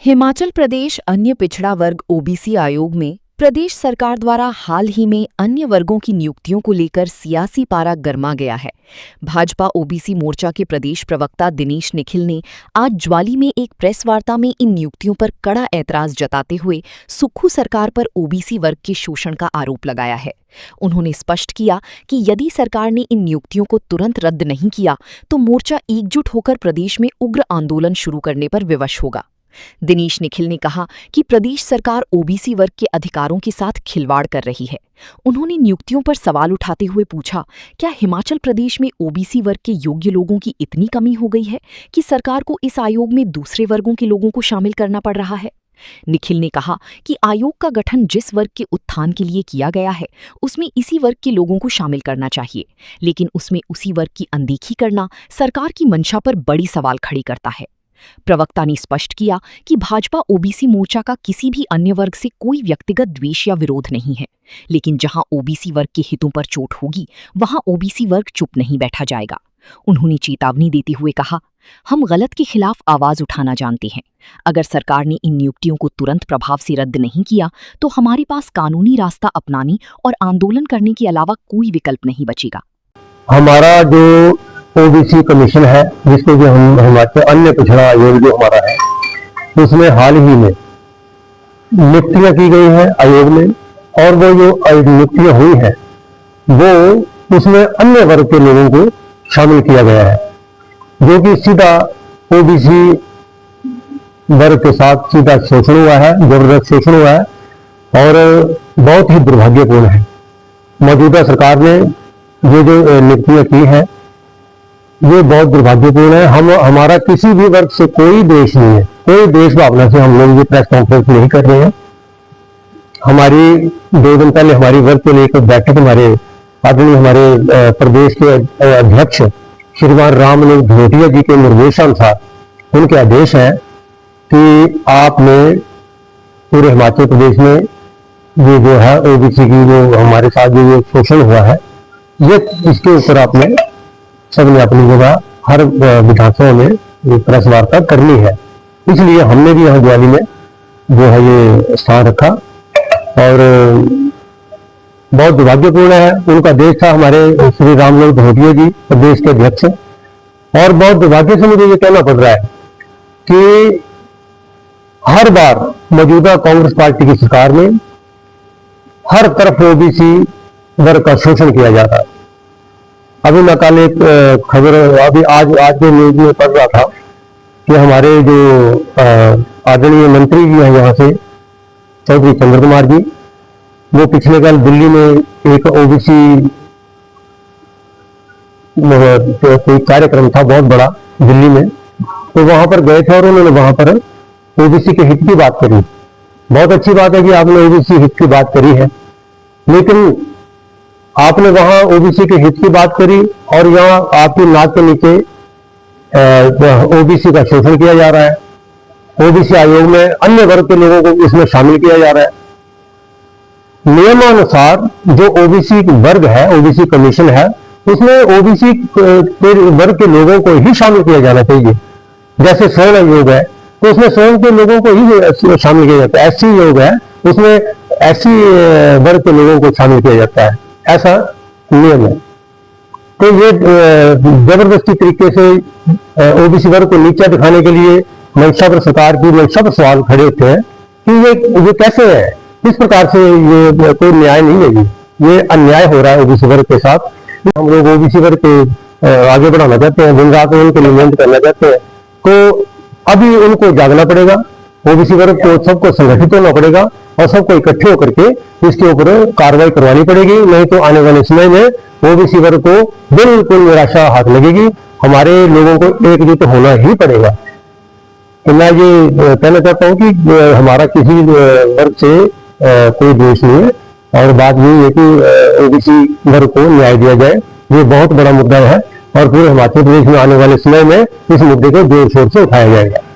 हिमाचल प्रदेश अन्य पिछड़ा वर्ग ओबीसी आयोग में प्रदेश सरकार द्वारा हाल ही में अन्य वर्गों की नियुक्तियों को लेकर सियासी पारा गर्मा गया है। भाजपा ओबीसी मोर्चा के प्रदेश प्रवक्ता दिनेश निखिल ने आज ज्वाली में एक प्रेस वार्ता में इन नियुक्तियों पर कड़ा ऐतराज जताते हुए सुक्खू सरकार पर ओबीसी वर्ग के शोषण का आरोप लगाया है। उन्होंने स्पष्ट किया कि यदि सरकार ने इन नियुक्तियों को तुरंत रद्द नहीं किया तो मोर्चा एकजुट होकर प्रदेश में उग्र आंदोलन शुरू करने पर विवश होगा। दिनेश निखिल ने कहा कि प्रदेश सरकार ओबीसी वर्ग के अधिकारों के साथ खिलवाड़ कर रही है। उन्होंने नियुक्तियों पर सवाल उठाते हुए पूछा, क्या हिमाचल प्रदेश में ओबीसी वर्ग के योग्य लोगों की इतनी कमी हो गई है कि सरकार को इस आयोग में दूसरे वर्गों के लोगों को शामिल करना पड़ रहा है? निखिल ने कहा कि आयोग का गठन जिस वर्ग के उत्थान के लिए किया गया है उसमें इसी वर्ग के लोगों को शामिल करना चाहिए, लेकिन उसमें उसी वर्ग की अनदेखी करना सरकार की मंशा पर बड़ी सवाल खड़ी करता है। प्रवक्ता ने स्पष्ट किया कि भाजपा ओबीसी मोर्चा का किसी भी अन्य वर्ग से कोई व्यक्तिगत द्वेष या विरोध नहीं है, लेकिन जहां ओबीसी वर्ग के हितों पर चोट होगी वहां ओबीसी वर्ग चुप नहीं बैठा जाएगा। उन्होंने चेतावनी देते हुए कहा, हम गलत के खिलाफ आवाज उठाना जानते हैं। अगर सरकार ने इन नियुक्तियों को तुरंत प्रभाव से रद्द नहीं किया तो हमारे पास कानूनी रास्ता अपनाने और आंदोलन करने के अलावा कोई विकल्प नहीं बचेगा। हमारा जो ओबीसी कमीशन है, जिसको जो हम हिमाचल अन्य पिछड़ा आयोग जो हमारा है, उसमें हाल ही में नियुक्तियां की गई हैं आयोग में, और वो जो नियुक्तियां हुई हैं वो उसमें अन्य वर्ग के लोगों को शामिल किया गया है, जो कि सीधा ओबीसी वर्ग के साथ सीधा शोषण हुआ है, जबरदस्त शोषण हुआ है और बहुत ही दुर्भाग्यपूर्ण है। मौजूदा सरकार ने ये जो नियुक्तियां की हैं ये बहुत दुर्भाग्यपूर्ण है। हमारा किसी भी वर्ग से कोई द्वेष नहीं है, कोई द्वेष भावना से हम लोग ये प्रेस कॉन्फ्रेंस नहीं कर रहे हैं। हमारी 2 दिन पहले हमारी वर्ग को लेकर बैठक हमारे आदरणीय हमारे प्रदेश के अध्यक्ष श्रीमान रामलोक धनोटिया जी के निर्देशानुसार उनके आदेश है कि आपने पूरे हिमाचल प्रदेश में ये जो है ओबीसी की जो हमारे साथ जो शोषण हुआ है, ये इसके ऊपर आपने सबने अपनी जगह हर विधानसभा में प्रेस वार्ता करनी है। इसलिए हमने भी यहाँ ज्वाली में जो है ये स्थान रखा और बहुत दुर्भाग्यपूर्ण है। उनका देश था हमारे श्री रामलोक धनोटिया जी प्रदेश के अध्यक्ष, और बहुत दुर्भाग्य से मुझे ये कहना पड़ रहा है कि हर बार मौजूदा कांग्रेस पार्टी की सरकार में हर तरफ ओबीसी वर्ग का शोषण किया जाता है। अभी मैं कल एक खबर अभी आज के न्यूज में पढ़ रहा था कि हमारे जो आदरणीय मंत्री जी हैं यहाँ से चौधरी चंद्र कुमार जी, वो पिछले कल दिल्ली में एक ओबीसी कोई कार्यक्रम था बहुत बड़ा दिल्ली में, तो वहां पर गए थे और उन्होंने वहां पर ओबीसी के हित की बात करी। बहुत अच्छी बात है कि आपने ओबीसी हित की बात करी है, लेकिन आपने वहां ओबीसी के हित की बात करी और यहाँ आपकी नाक के नीचे ओबीसी का शोषण किया जा रहा है। ओबीसी आयोग में अन्य वर्ग के लोगों को इसमें शामिल किया जा रहा है। नियमानुसार जो ओबीसी वर्ग है, ओबीसी कमीशन है, उसमें ओबीसी वर्ग के लोगों को ही शामिल किया जाना चाहिए। जैसे स्वर्ण आयोग है तो उसमें स्वर्ण के लोगों को ही शामिल किया जाता है। एससी आयोग है उसमें एससी वर्ग के लोगों को शामिल किया जाता है, ऐसा नियम है। तो ये जबरदस्ती तरीके से ओबीसी वर्ग को नीचा दिखाने के लिए मंशा पर सरकार की मंशा पर सवाल खड़े होते हैं कि ये कैसे है, इस प्रकार से ये कोई न्याय नहीं है, ये अन्याय हो रहा है ओबीसी वर्ग के साथ। हम लोग ओबीसी वर्ग को आगे बढ़ाना चाहते हैं, दिन रात उनके लिए मेहनत करना चाहते हैं, तो अभी उनको जागना पड़ेगा। ओबीसी वर्ग को सबको संगठित होना पड़ेगा और सबको इकट्ठे होकर के इसके ऊपर कार्रवाई करवानी पड़ेगी, नहीं तो आने वाले समय में ओबीसी वर्ग को बिल्कुल निराशा हाथ लगेगी। हमारे लोगों को एकजुट होना ही पड़ेगा। तो मैं ये कहना चाहता हूँ कि हमारा किसी वर्ग से कोई द्वेष नहीं है, और बात यही है कि ओबीसी वर्ग को न्याय दिया जाए। ये बहुत बड़ा मुद्दा है और पूरे हिमाचल प्रदेश में आने वाले समय में इस मुद्दे को जोर शोर से उठाया जाएगा।